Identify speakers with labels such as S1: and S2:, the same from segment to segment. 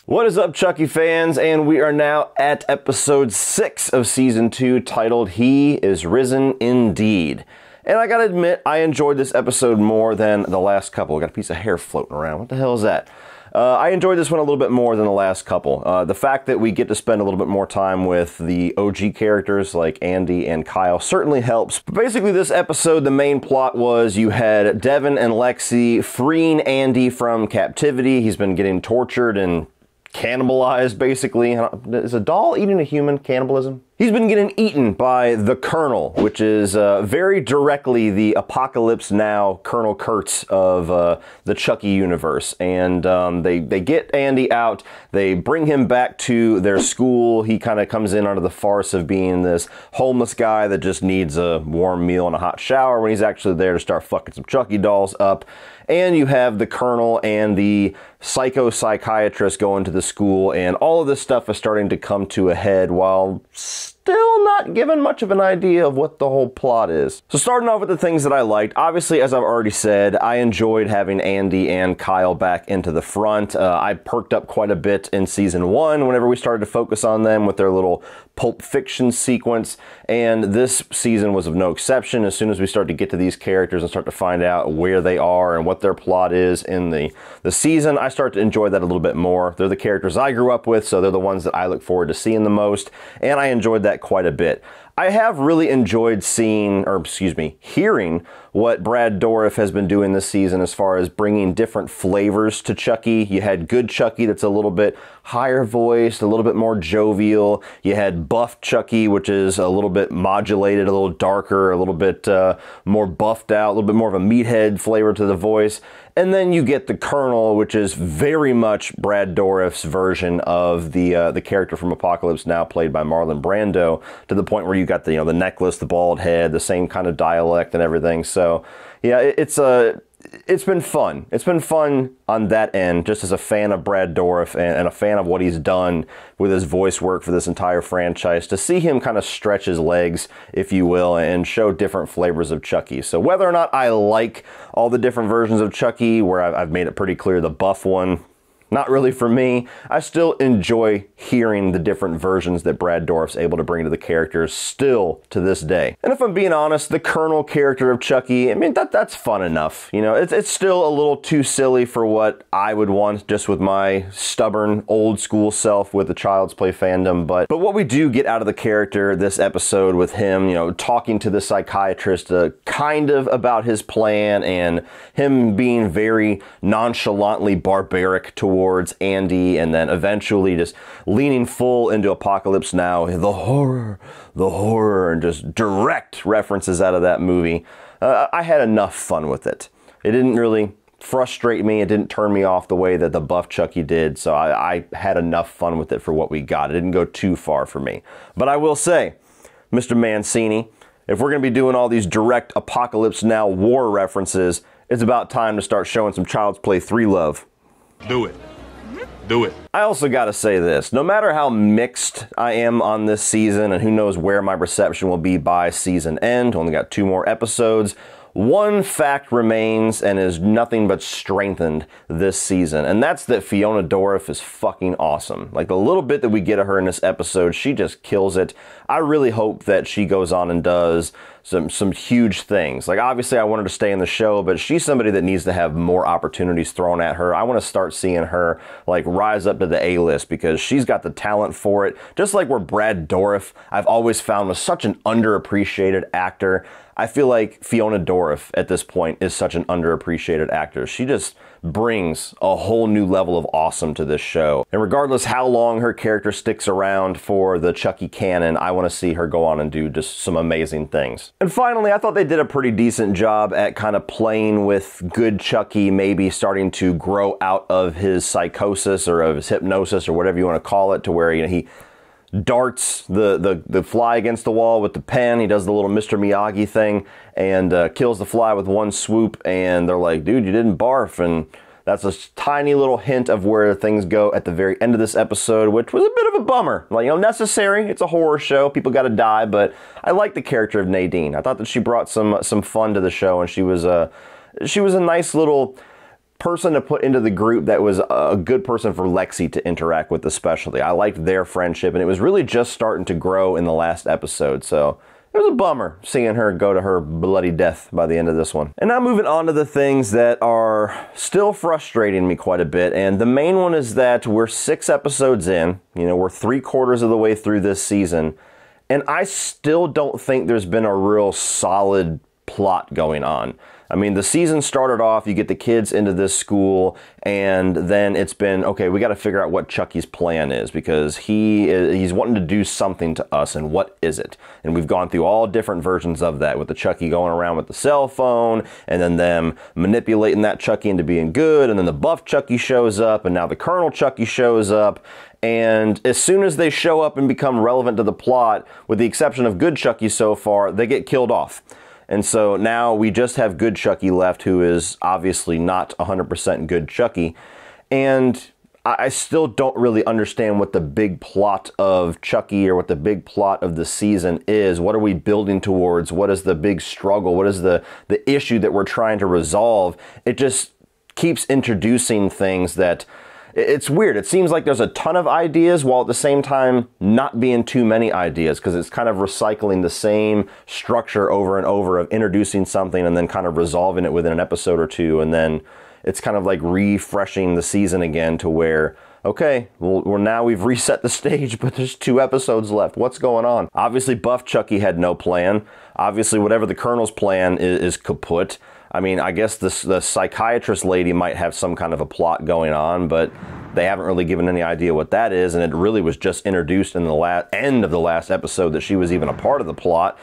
S1: What is up, Chucky fans? And we are now at episode 6 of season 2, titled He is Risen Indeed. And I gotta admit, I enjoyed this episode more than the last couple. I got a piece of hair floating around. What the hell is that? I enjoyed this one a little bit more than the last couple. The fact that we get to spend a little bit more time with the OG characters like Andy and Kyle certainly helps. But basically, this episode, the main plot was you had Devin and Lexi freeing Andy from captivity. He's been getting tortured and cannibalized, basically. Is a doll eating a human cannibalism? He's been getting eaten by the Colonel, which is very directly the Apocalypse Now Colonel Kurtz of the Chucky universe. And they get Andy out. They bring him back to their school. He kind of comes in under the farce of being this homeless guy that just needs a warm meal and a hot shower when he's actually there to start fucking some Chucky dolls up. And you have the Colonel and the psychiatrist going to the school, and all of this stuff is starting to come to a head while still not given much of an idea of what the whole plot is. So starting off with the things that I liked, obviously, as I've already said, I enjoyed having Andy and Kyle back into the front. I perked up quite a bit in season 1 whenever we started to focus on them with their little Pulp Fiction sequence, and this season was of no exception. As soon as we start to get to these characters and start to find out where they are and what their plot is in the season, I start to enjoy that a little bit more. They're the characters I grew up with, so they're the ones that I look forward to seeing the most, and I enjoyed that quite a bit. I have really enjoyed hearing what Brad Dourif has been doing this season as far as bringing different flavors to Chucky. You had Good Chucky that's a little bit higher voiced, a little bit more jovial. You had Buff Chucky, which is a little bit modulated, a little darker, a little bit more buffed out, a little bit more of a meathead flavor to the voice. And then you get the Colonel, which is very much Brad Dourif's version of the character from Apocalypse Now, played by Marlon Brando, to the point where you got the necklace, the bald head, the same kind of dialect and everything. So yeah, it's been fun. It's been fun on that end, just as a fan of Brad Dourif and a fan of what he's done with his voice work for this entire franchise, to see him kind of stretch his legs, if you will, and show different flavors of Chucky. So whether or not I like all the different versions of Chucky, where I've made it pretty clear the buff one, not really for me, I still enjoy hearing the different versions that Brad Dourif's able to bring to the characters still to this day. And if I'm being honest, the Colonel character of Chucky, I mean, that's fun enough. You know, it's still a little too silly for what I would want just with my stubborn old school self with the Child's Play fandom. But what we do get out of the character this episode with him, talking to the psychiatrist kind of about his plan, and him being very nonchalantly barbaric towards Andy, and then eventually just leaning full into Apocalypse Now, the horror, and just direct references out of that movie. I had enough fun with it. It didn't really frustrate me. It didn't turn me off the way that the Buff Chucky did, so I had enough fun with it for what we got. It didn't go too far for me. But I will say, Mr. Mancini, if we're going to be doing all these direct Apocalypse Now war references, it's about time to start showing some Child's Play 3 love.
S2: Do it. Do it.
S1: I also gotta say this, no matter how mixed I am on this season, and who knows where my reception will be by season end, only got 2 more episodes, one fact remains and is nothing but strengthened this season, and that's that Fiona Dourif is fucking awesome. Like, the little bit that we get of her in this episode, she just kills it. I really hope that she goes on and does some huge things. Like, obviously I want her to stay in the show, but she's somebody that needs to have more opportunities thrown at her. I want to start seeing her like rise up to the A-list, because she's got the talent for it. Just like where Brad Dourif, I've always found, was such an underappreciated actor. I feel like Fiona Dourif at this point is such an underappreciated actor. She just brings a whole new level of awesome to this show. And regardless how long her character sticks around for the Chucky canon, I want to see her go on and do just some amazing things. And finally, I thought they did a pretty decent job at kind of playing with Good Chucky maybe starting to grow out of his psychosis or of his hypnosis or whatever you want to call it, to where he darts the fly against the wall with the pen. He does the little Mr. Miyagi thing and kills the fly with one swoop, and they're like, dude, you didn't barf. And that's a tiny little hint of where things go at the very end of this episode, which was a bit of a bummer. Like, necessary. It's a horror show. People got to die, but I like the character of Nadine. I thought that she brought some fun to the show, and she was a nice little person to put into the group that was a good person for Lexi to interact with especially. I liked their friendship, and it was really just starting to grow in the last episode, so it was a bummer seeing her go to her bloody death by the end of this one. And now moving on to the things that are still frustrating me quite a bit, and the main one is that we're 6 episodes in, we're 3/4 of the way through this season, and I still don't think there's been a real solid plot going on. I mean, the season started off, you get the kids into this school, and then it's been, okay, we got to figure out what Chucky's plan is, because he's wanting to do something to us, and what is it? And we've gone through all different versions of that, with the Chucky going around with the cell phone, and then them manipulating that Chucky into being good, and then the buff Chucky shows up, and now the Colonel Chucky shows up, and as soon as they show up and become relevant to the plot, with the exception of Good Chucky so far, they get killed off. And so now we just have Good Chucky left, who is obviously not 100% Good Chucky. And I still don't really understand what the big plot of Chucky or what the big plot of the season is. What are we building towards? What is the big struggle? What is the issue that we're trying to resolve? It just keeps introducing things that... It's weird. It seems like there's a ton of ideas while at the same time not being too many ideas, because it's kind of recycling the same structure over and over of introducing something and then kind of resolving it within an episode or two, and then it's kind of like refreshing the season again to where, okay, well now we've reset the stage, but there's 2 episodes left. What's going on? Obviously, Buff Chucky had no plan. Obviously, whatever the Colonel's plan is kaput. I mean, I guess the psychiatrist lady might have some kind of a plot going on, but they haven't really given any idea what that is, and it really was just introduced in the end of the last episode that she was even a part of the plot.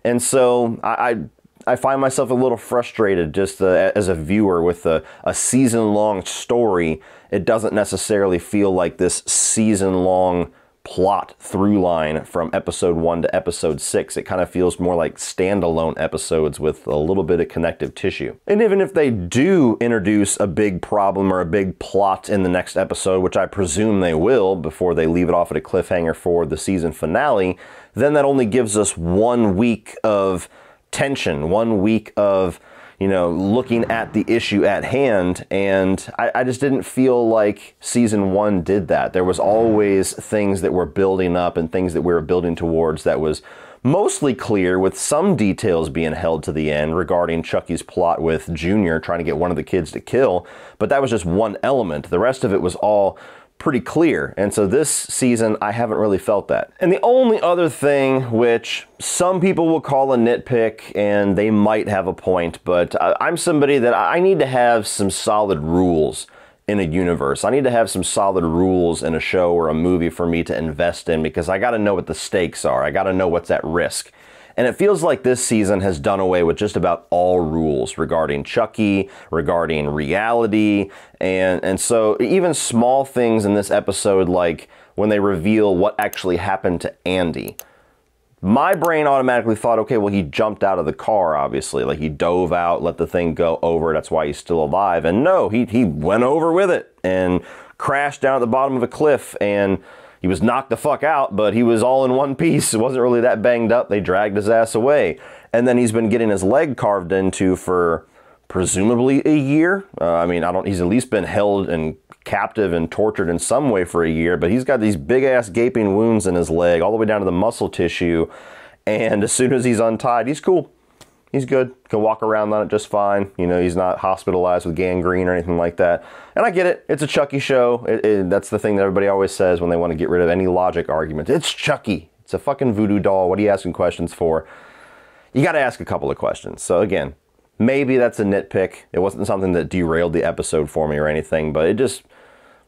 S1: And so I find myself a little frustrated just as a viewer with a season-long story. It doesn't necessarily feel like this season-long plot through line from episode 1 to episode 6. It kind of feels more like standalone episodes with a little bit of connective tissue. And even if they do introduce a big problem or a big plot in the next episode, which I presume they will before they leave it off at a cliffhanger for the season finale, then that only gives us 1 week of tension, 1 week of looking at the issue at hand, and I just didn't feel like season 1 did that. There was always things that were building up and things that we were building towards that was mostly clear, with some details being held to the end regarding Chucky's plot with Junior trying to get one of the kids to kill, but that was just one element. The rest of it was all pretty clear, and so this season I haven't really felt that. And the only other thing, which some people will call a nitpick, and they might have a point, but I'm somebody that I need to have some solid rules in a universe. I need to have some solid rules in a show or a movie for me to invest in, because I got to know what the stakes are. I got to know what's at risk. And it feels like this season has done away with just about all rules regarding Chucky, regarding reality, and so even small things in this episode, like when they reveal what actually happened to Andy. My brain automatically thought, okay, well, he jumped out of the car, obviously. Like, he dove out, let the thing go over, that's why he's still alive. And no, he went over with it and crashed down at the bottom of a cliff, and he was knocked the fuck out, but he was all in one piece. It wasn't really that banged up. They dragged his ass away. And then he's been getting his leg carved into for presumably a year. He's at least been held and captive and tortured in some way for a year, but he's got these big ass gaping wounds in his leg all the way down to the muscle tissue. And as soon as he's untied, he's cool. He's good. Can walk around on it just fine. He's not hospitalized with gangrene or anything like that. And I get it. It's a Chucky show. That's the thing that everybody always says when they want to get rid of any logic argument. It's Chucky. It's a fucking voodoo doll. What are you asking questions for? You got to ask a couple of questions. So again, maybe that's a nitpick. It wasn't something that derailed the episode for me or anything, but it just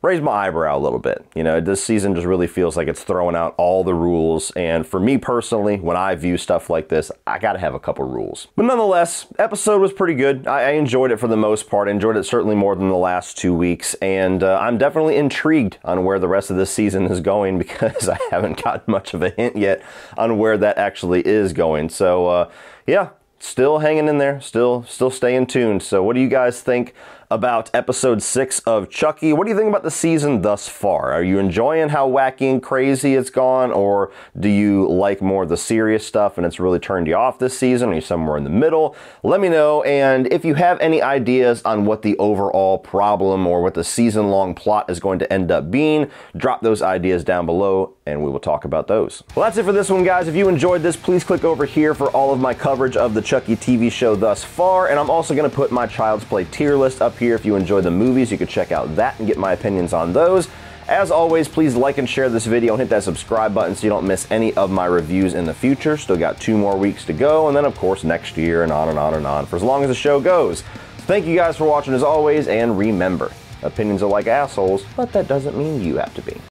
S1: raised my eyebrow a little bit. This season just really feels like it's throwing out all the rules, and for me personally, when I view stuff like this, I gotta have a couple rules. But nonetheless, episode was pretty good. I enjoyed it for the most part. I enjoyed it certainly more than the last 2 weeks, and I'm definitely intrigued on where the rest of this season is going, because I haven't gotten much of a hint yet on where that actually is going. So yeah, still hanging in there, still staying tuned. So what do you guys think about episode 6 of Chucky. What do you think about the season thus far? Are you enjoying how wacky and crazy it's gone, or do you like more of the serious stuff and it's really turned you off this season? Are you somewhere in the middle? Let me know, and if you have any ideas on what the overall problem or what the season-long plot is going to end up being, drop those ideas down below and we will talk about those. Well, that's it for this one, guys. If you enjoyed this, please click over here for all of my coverage of the Chucky TV show thus far, and I'm also going to put my Child's Play tier list up here. If you enjoy the movies, you can check out that and get my opinions on those. As always, please like and share this video and hit that subscribe button so you don't miss any of my reviews in the future. Still got 2 more weeks to go, and then of course next year, and on and on and on for as long as the show goes. Thank you guys for watching as always, and remember, opinions are like assholes, but that doesn't mean you have to be.